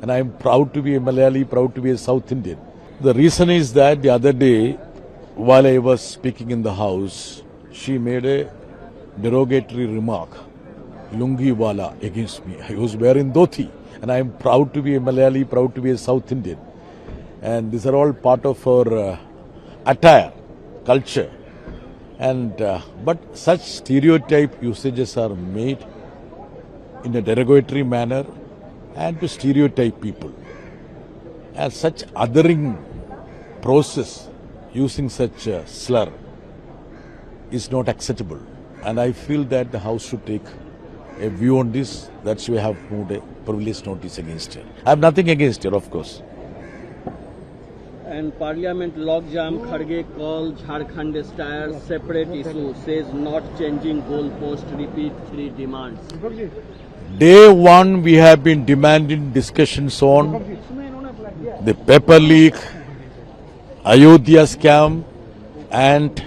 And I am proud to be a Malayali, proud to be a South Indian. The reason is that the other day, while I was speaking in the house, she made a derogatory remark, lungi wala, against me. I was wearing dhoti, and I am proud to be a Malayali, proud to be a South Indian. And these are all part of our attire, culture. And but such stereotype usages are made in a derogatory manner and to stereotype people. And such othering process using such a slur is not acceptable. And I feel that the House should take a view on this. That's why I have moved a privilege notice against her. I have nothing against her, of course. And Parliament logjam, Kharge call Jharkhand style separate issue, says not changing goalpost, repeat 3 demands. Day one, we have been demanding discussions on the paper leak, Ayodhya scam, and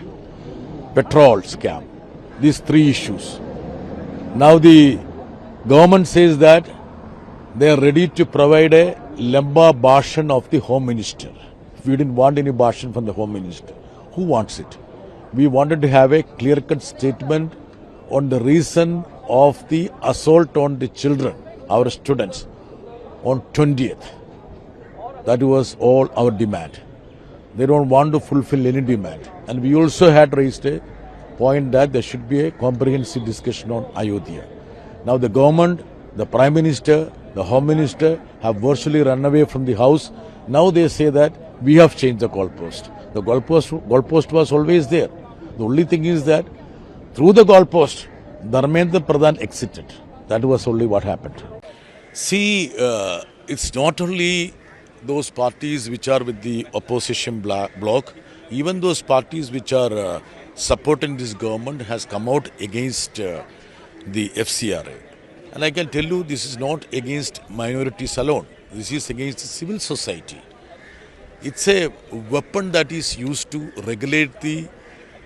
petrol scam. These 3 issues. Now the government says that they are ready to provide a Lamba Bhashan of the Home Minister. We didn't want any Bhashan from the Home Minister. Who wants it? We wanted to have a clear-cut statement on the reason of the assault on the children, our students, on 20th. That was all our demand. They don't want to fulfill any demand. And we also had raised a point that there should be a comprehensive discussion on Ayodhya. Now the government, the Prime Minister, the Home Minister have virtually run away from the House. Now they say that we have changed the goalpost. The goalpost was always there. The only thing is that through the goalpost, Dharmendra Pradhan exited. That was only what happened. See, it's not only those parties which are with the opposition bloc, even those parties which are supporting this government has come out against the FCRA. And I can tell you this is not against minorities alone. This is against the civil society. It's a weapon that is used to regulate the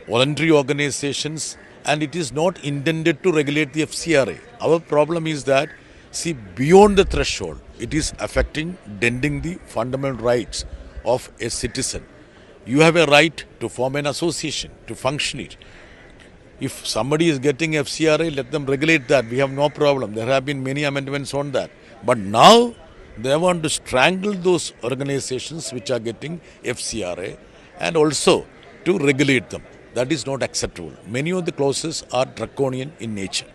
voluntary organizations, and it is not intended to regulate the FCRA. Our problem is that, see, beyond the threshold, it is affecting, denting the fundamental rights of a citizen. You have a right to form an association, to function it. If somebody is getting FCRA, let them regulate that. We have no problem. There have been many amendments on that. But now, they want to strangle those organizations which are getting FCRA and also to regulate them. That is not acceptable. Many of the clauses are draconian in nature.